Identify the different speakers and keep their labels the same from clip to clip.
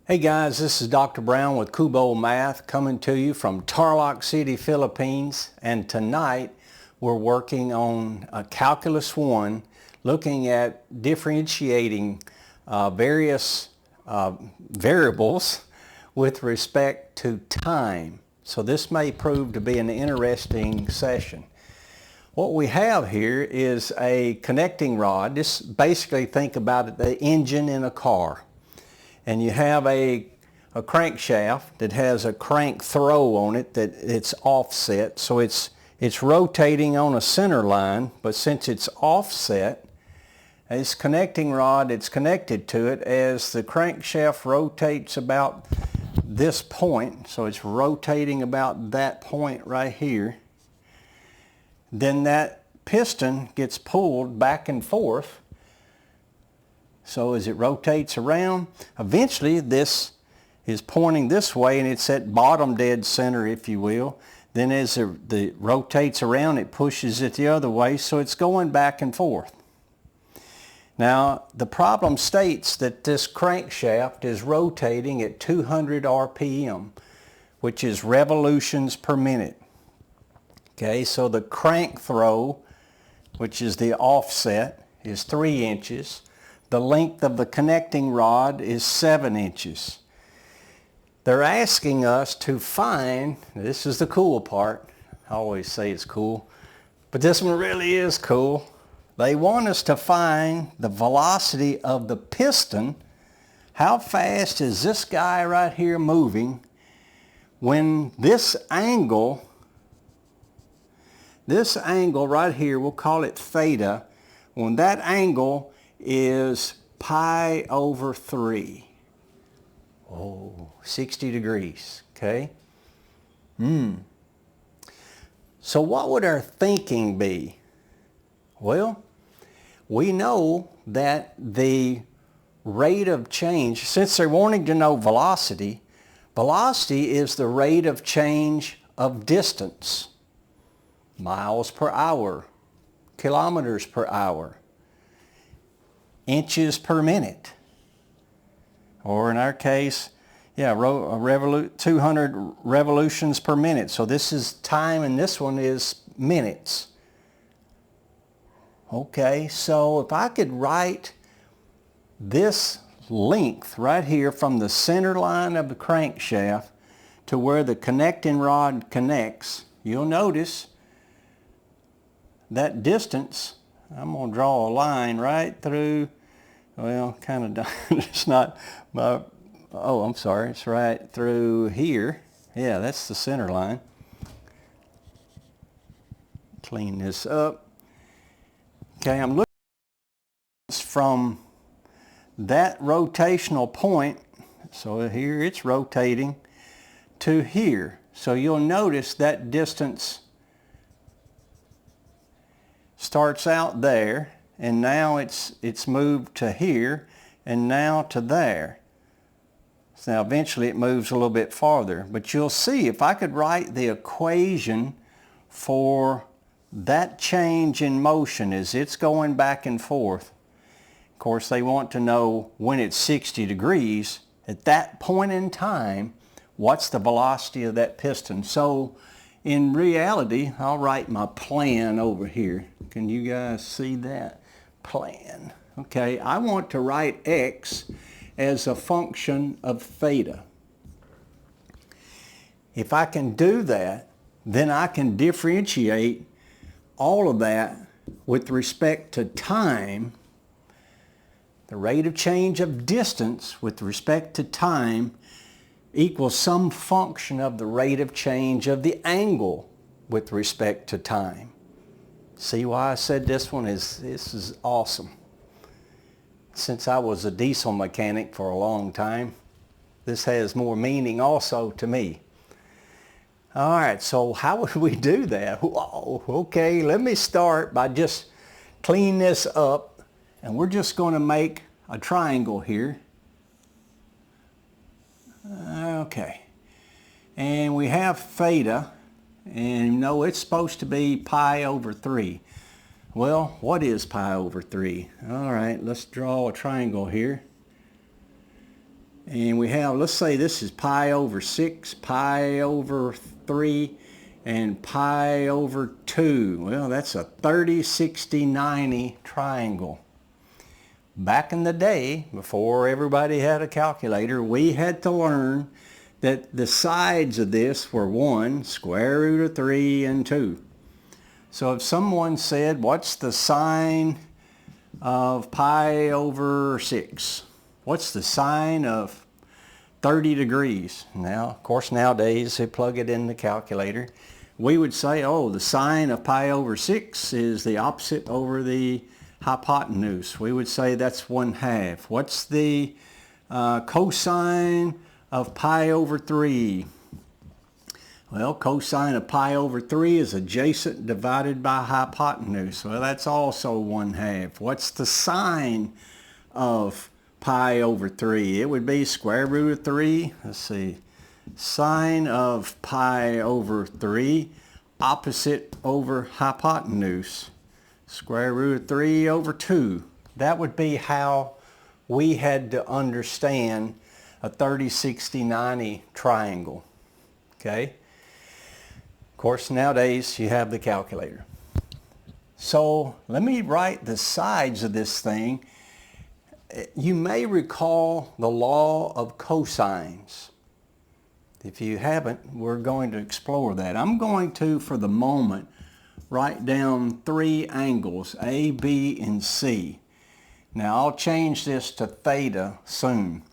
Speaker 1: Hey guys, this is Dr. Brown with Kubo Math coming to you from Tarlac City, Philippines, and tonight we're working on Calculus 1, looking at differentiating various variables with respect to time. So this may prove to be an interesting session. What we have here is a connecting rod. Just basically think about it, the engine in a car. And you have a crankshaft that has a crank throw on it that it's offset. So it's rotating on a center line, but since it's offset, this connecting rod, it's connected to it as the crankshaft rotates about this point. So it's rotating about that point right here. Then that piston gets pulled back and forth. So as it rotates around, eventually this is pointing this way and it's at bottom dead center, if you will. Then as it rotates around, it pushes it the other way, so it's going back and forth. Now, the problem states that this crankshaft is rotating at 200 RPM, which is revolutions per minute. Okay, so the crank throw, which is the offset, is 3 inches. The length of the connecting rod is 7 inches. They're asking us to find, this is the cool part, I always say it's cool, but this one really is cool. They want us to find the velocity of the piston. How fast is this guy right here moving when this angle right here, we'll call it theta, when that angle is pi over 3. Oh, 60 degrees, okay? So what would our thinking be? Well, we know that the rate of change, since they're wanting to know velocity, velocity is the rate of change of distance. Miles per hour, kilometers per hour, inches per minute, or in our case, 200 revolutions per minute. So this is time and this one is minutes. Okay, so if I could write this length right here from the center line of the crankshaft to where the connecting rod connects, you'll notice that distance, I'm going to draw a line right through, well, kind of, it's not, oh, I'm sorry, it's right through here. Yeah, that's the center line. Clean this up. Okay, I'm looking from that rotational point, so here it's rotating, to here. So you'll notice that distance starts out there, and now it's moved to here, and now to there. So now eventually it moves a little bit farther, but you'll see if I could write the equation for that change in motion as it's going back and forth. Of course, they want to know when it's 60 degrees, at that point in time, what's the velocity of that piston. So in reality, I'll write my plan over here. Can you guys see that? Plan. Okay, I want to write x as a function of theta. If I can do that, then I can differentiate all of that with respect to time. The rate of change of distance with respect to time equals some function of the rate of change of the angle with respect to time. See why I said this is awesome. Since I was a diesel mechanic for a long time, this has more meaning also to me. All right, so how would we do that? Whoa, okay, let me start by just cleaning this up, and we're just going to make a triangle here. Okay, and we have theta, and you know it's supposed to be pi over 3. Well, what is pi over 3? All right, let's draw a triangle here. And we have, let's say this is pi over 6, pi over 3, and pi over 2. Well, that's a 30, 60, 90 triangle. Back in the day, before everybody had a calculator, we had to learn that the sides of this were 1, square root of 3, and 2. So if someone said, what's the sine of pi over 6? What's the sine of 30 degrees? Now, of course, nowadays they plug it in the calculator. We would say, oh, the sine of pi over 6 is the opposite over the hypotenuse. We would say that's 1/2. What's the cosine of pi over 3? Well, cosine of pi over 3 is adjacent divided by hypotenuse. Well, that's also 1/2. What's the sine of pi over 3? It would be square root of 3. Let's see. Sine of pi over 3, opposite over hypotenuse. Square root of 3 over 2. That would be how we had to understand a 30, 60, 90 triangle. Okay? Of course, nowadays you have the calculator. So let me write the sides of this thing. You may recall the law of cosines. If you haven't, we're going to explore that. I'm going to, for the moment, write down 3 angles, A, B, and C. Now I'll change this to theta soon.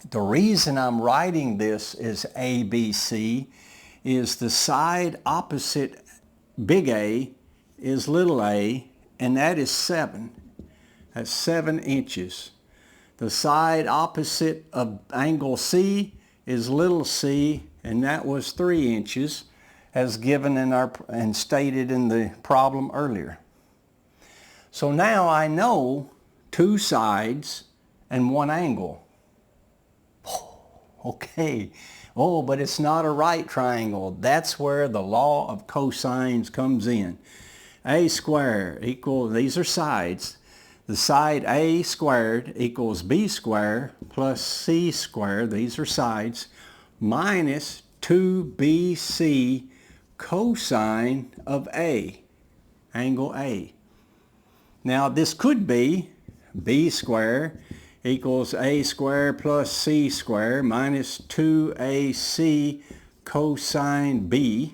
Speaker 1: The reason I'm writing this as ABC is the side opposite big A is little a, and that is 7. That's 7 inches. The side opposite of angle C is little c, and that was 3 inches, as given in our and stated in the problem earlier. So now I know 2 sides and 1 angle. Okay. Oh, but it's not a right triangle. That's where the law of cosines comes in. A squared equals, these are sides. The side A squared equals B squared plus C squared, these are sides, minus 2BC cosine of A, angle A. Now this could be B squared equals A squared plus C squared minus 2AC cosine B.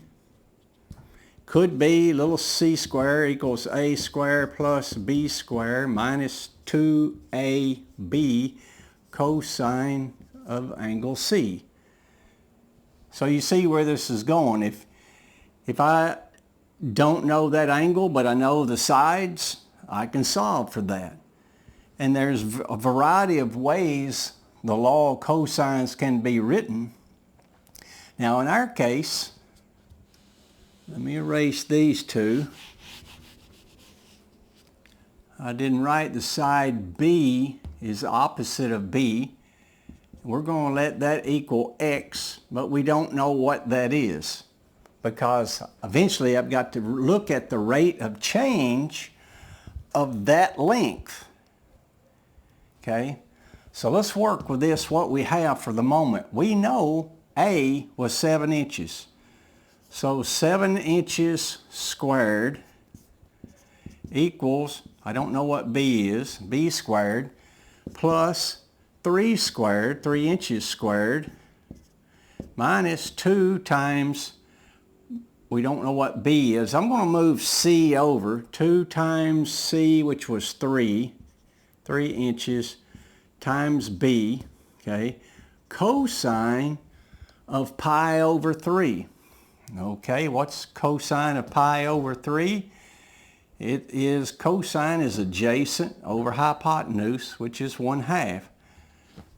Speaker 1: Could be little c squared equals A squared plus B squared minus 2AB cosine of angle C. So you see where this is going. If I don't know that angle, but I know the sides, I can solve for that. And there's a variety of ways the law of cosines can be written. Now in our case, let me erase these 2. I didn't write the side B is opposite of B. We're going to let that equal X, but we don't know what that is, because eventually I've got to look at the rate of change of that length. Okay, so let's work with this, what we have for the moment. We know A was 7 inches. So 7 inches squared equals, I don't know what B is, B squared, plus 3 squared, 3 inches squared, minus 2 times, we don't know what B is. I'm going to move C over, 2 times C, which was 3 inches, times B, okay, cosine of pi over 3. Okay, what's cosine of pi over 3? It is, cosine is adjacent over hypotenuse, which is 1/2.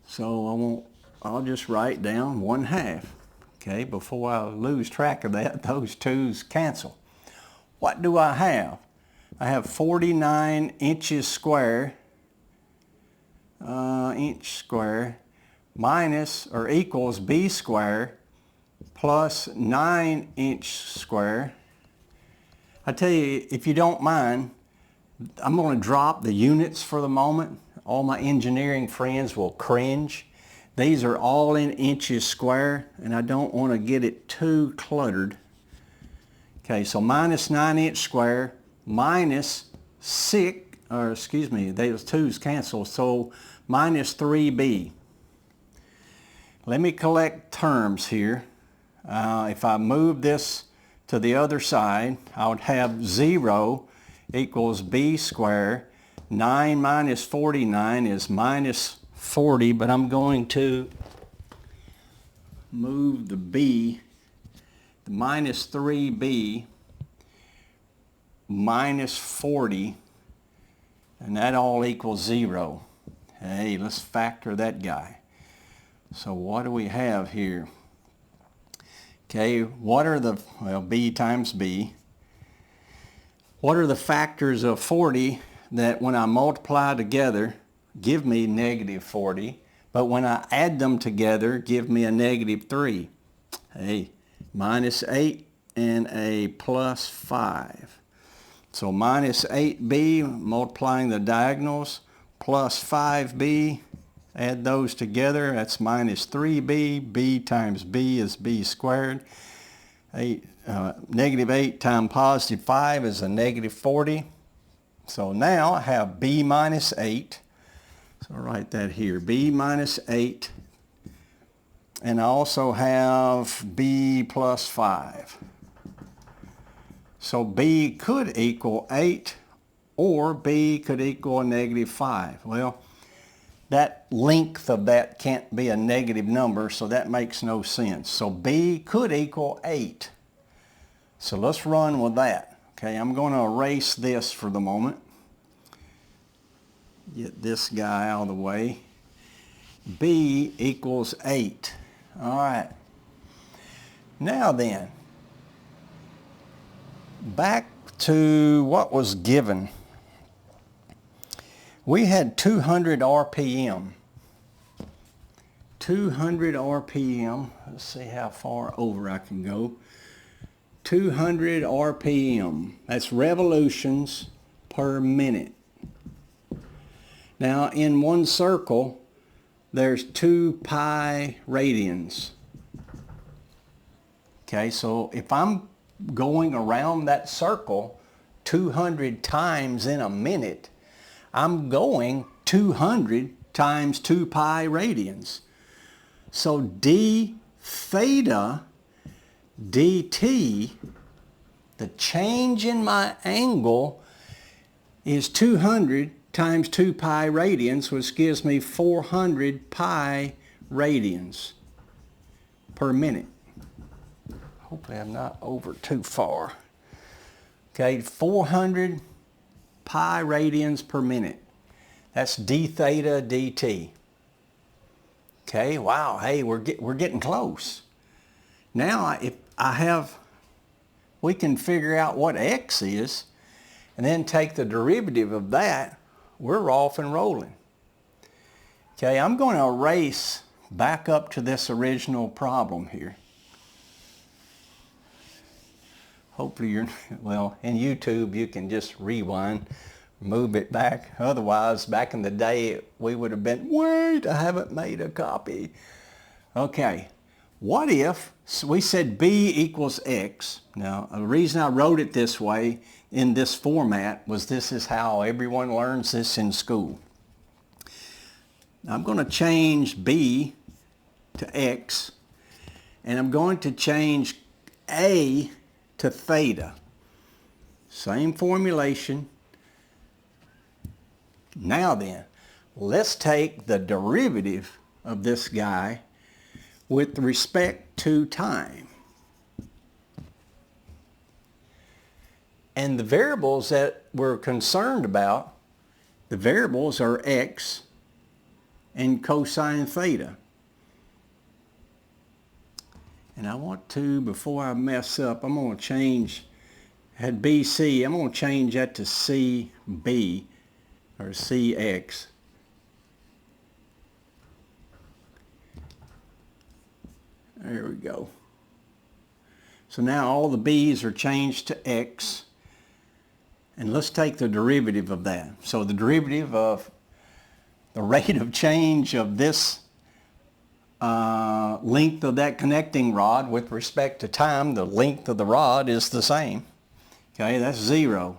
Speaker 1: So I'll just write down 1/2. Okay, before I lose track of that, those 2's cancel. What do I have? I have 49 inches square, inch square, minus or equals B square plus 9 inch square. I tell you, if you don't mind, I'm going to drop the units for the moment. All my engineering friends will cringe. These are all in inches square, and I don't want to get it too cluttered. Okay, so minus 9 inch square minus 6, or excuse me, those 2's cancel, so minus 3b. Let me collect terms here. If I move this to the other side, I would have 0 equals b squared. 9 minus 49 is minus 40, but I'm going to move the b, the minus 3b minus 40, and that all equals 0. Hey, let's factor that guy. So what do we have here? Okay, what are the, well, b times b. What are the factors of 40 that when I multiply together give me negative 40, but when I add them together give me a negative 3? Hey, minus 8 and a plus 5. So minus 8b, multiplying the diagonals, plus 5b, add those together, that's minus 3b. b times b is b squared. Negative 8 times positive 5 is a negative 40. So now I have b minus 8. So I'll write that here, b minus 8. And I also have b plus 5. So b could equal 8, or b could equal a negative 5. Well, that length of that can't be a negative number, so that makes no sense. So b could equal 8. So let's run with that. Okay, I'm going to erase this for the moment. Get this guy out of the way. b equals 8. All right. Now then, back to what was given. We had 200 RPM. 200 RPM. Let's see how far over I can go. 200 RPM. That's revolutions per minute. Now in one circle, there's 2 pi radians. Okay, so if I'm going around that circle 200 times in a minute, I'm going 200 times 2 pi radians. So d theta dt, the change in my angle, is 200 times 2 pi radians, which gives me 400 pi radians per minute. Hopefully I'm not over too far. Okay, 400 pi radians per minute. That's d theta dt. Okay, wow, hey, we're getting close. Now if we can figure out what x is and then take the derivative of that, we're off and rolling. Okay, I'm going to erase back up to this original problem here. Hopefully you're, well, in YouTube you can just rewind, move it back. Otherwise, back in the day, we would have been, wait, I haven't made a copy. Okay, what if, so we said b equals x. Now, the reason I wrote it this way in this format was this is how everyone learns this in school. I'm going to change b to x, and I'm going to change a to theta. Same formulation. Now then, let's take the derivative of this guy with respect to time. And the variables that we're concerned about, the variables are x and cosine theta. And I want to, before I mess up, I'm going to change, had BC, I'm going to change that to CB, or CX. There we go. So now all the B's are changed to X. And let's take the derivative of that. So the derivative of the rate of change of this length of that connecting rod with respect to time, the length of the rod is the same. Okay, that's 0.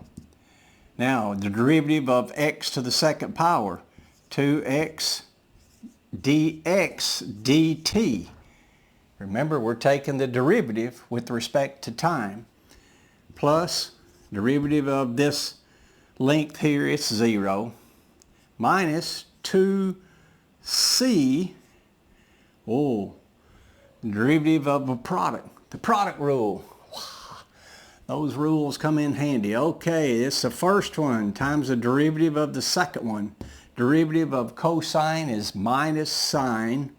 Speaker 1: Now, the derivative of x to the second power, 2x dx dt. Remember, we're taking the derivative with respect to time, plus derivative of this length here, it's 0, minus 2c, derivative of a product, the product rule. Those rules come in handy. Okay, it's the first one times the derivative of the second one. Derivative of cosine is minus sine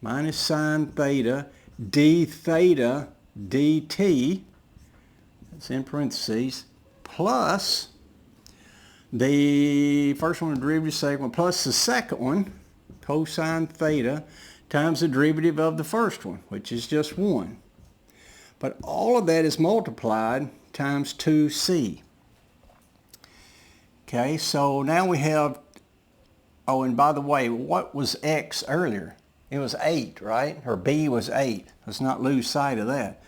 Speaker 1: theta, d theta dt, that's in parentheses, plus the first one, the derivative, second one, plus the second one, cosine theta, times the derivative of the first one, which is just 1. But all of that is multiplied times 2c. Okay, so now we have, oh, and by the way, what was x earlier? It was 8, right? Or b was 8. Let's not lose sight of that.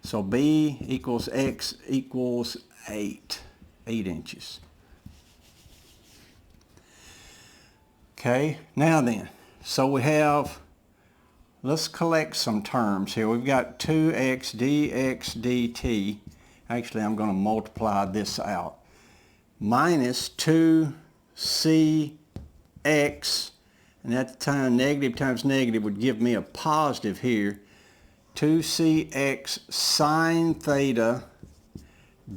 Speaker 1: So b equals x equals 8 inches. Okay, now then, so we have, let's collect some terms here. We've got 2x dx dt. Actually, I'm going to multiply this out. Minus 2cx, and at the time negative times negative would give me a positive here. 2cx sine theta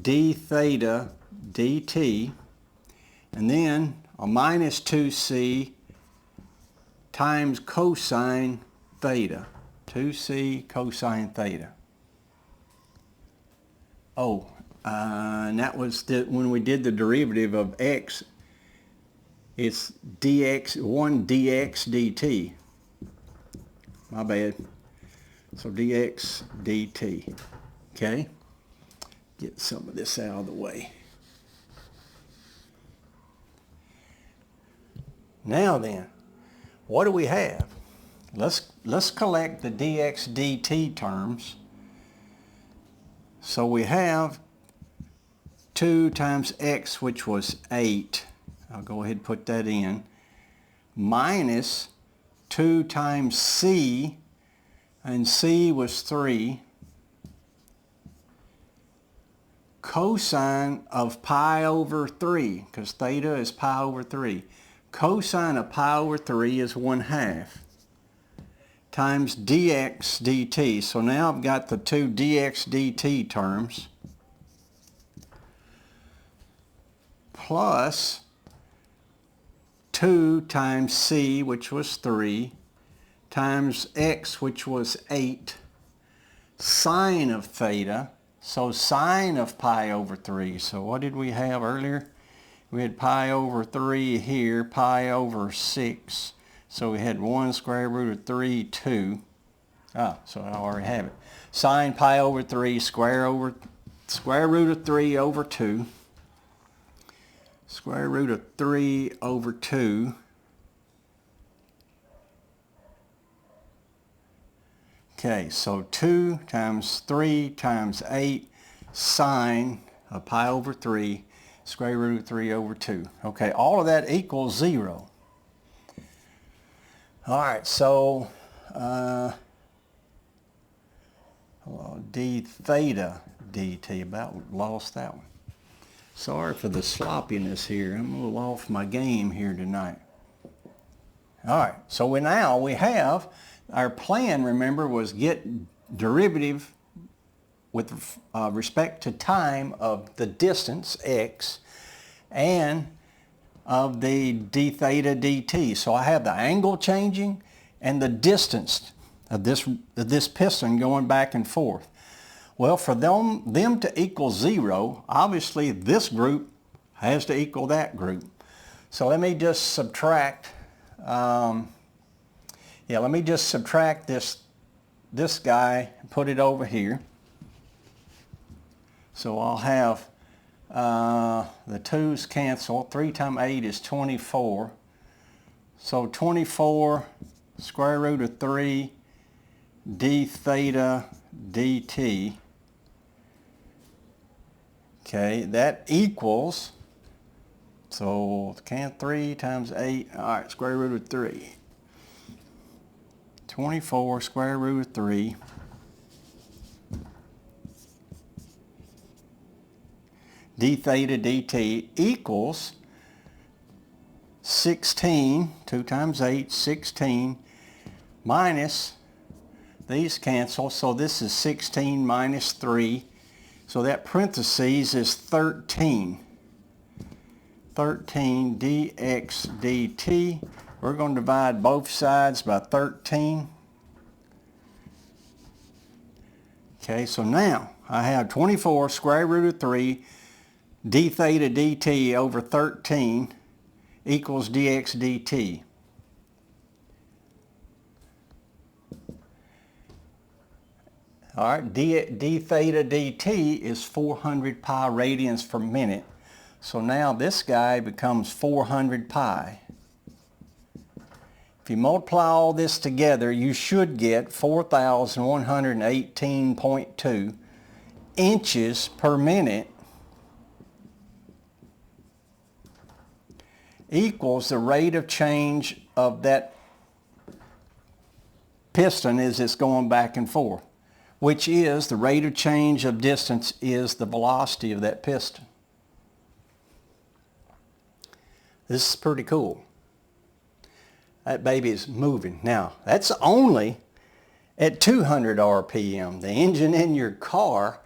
Speaker 1: d theta dt, and then a minus 2c times cosine theta, 2c cosine theta. Oh, and that was when we did the derivative of x, it's dx, 1 dx dt. My bad. So dx dt. Okay? Get some of this out of the way. Now then, what do we have? Let's collect the dx dt terms. So we have 2 times x, which was 8. I'll go ahead and put that in. Minus 2 times c, and c was 3. Cosine of pi over 3, because theta is pi over 3. Cosine of pi over 3 is 1/2 times dx dt. So now I've got the two dx dt terms plus 2 times c, which was 3, times x, which was 8, sine of theta, so sine of pi over 3. So what did we have earlier? We had pi over 3 here, pi over 6. So we had 1 square root of 3, 2. So I already have it. Sine pi over 3, square root of 3 over 2. Square root of 3 over 2. Okay, so 2 times 3 times 8 sine of pi over 3, square root of 3 over 2. Okay, all of that equals 0. All right, so d theta dt, about lost that one. Sorry for the sloppiness here. I'm a little off my game here tonight. All right, so we have, our plan, remember, was get derivative with respect to time of the distance, x, and of the d theta dt. So I have the angle changing and the distance of this piston going back and forth. Well, for them to equal 0, obviously this group has to equal that group. So let me just subtract, let me just subtract this guy and put it over here. So I'll have the 2's cancel. 3 times 8 is 24. So 24 square root of 3 d theta dt. Okay, that equals, so 3 times 8, all right, square root of 3. 24 square root of 3 d theta dt equals 16, 2 times 8, 16, minus, these cancel, so this is 16 minus 3, so that parentheses is 13. 13 dx dt. We're going to divide both sides by 13. Okay, so now I have 24 square root of 3 d theta dt over 13 equals dx dt. All right, d theta dt is 400 pi radians per minute. So now this guy becomes 400 pi. If you multiply all this together, you should get 4,118.2 inches per minute equals the rate of change of that piston as it's going back and forth, which is the rate of change of distance is the velocity of that piston. This is pretty cool. That baby is moving. Now, that's only at 200 RPM. The engine in your car,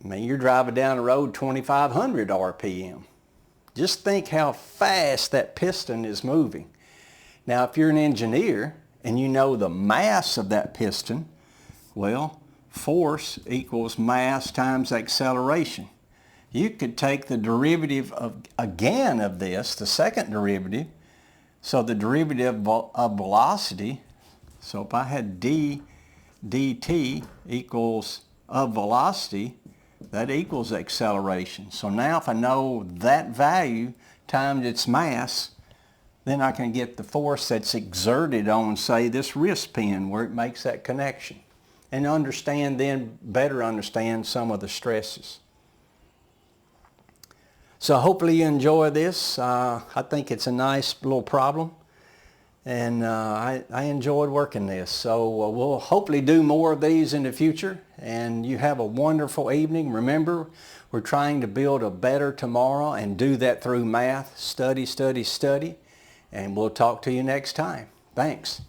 Speaker 1: I mean, you're driving down the road 2,500 RPM. Just think how fast that piston is moving. Now, if you're an engineer and you know the mass of that piston, well, force equals mass times acceleration. You could take the derivative again of this, the second derivative, so the derivative of velocity, so if I had d dt equals of velocity, that equals acceleration. So now if I know that value times its mass, then I can get the force that's exerted on, say, this wrist pin where it makes that connection, and better understand some of the stresses. So hopefully you enjoy this. I think it's a nice little problem, and I enjoyed working this. So we'll hopefully do more of these in the future, and you have a wonderful evening. Remember, we're trying to build a better tomorrow and do that through math. Study, study, study, and we'll talk to you next time. Thanks.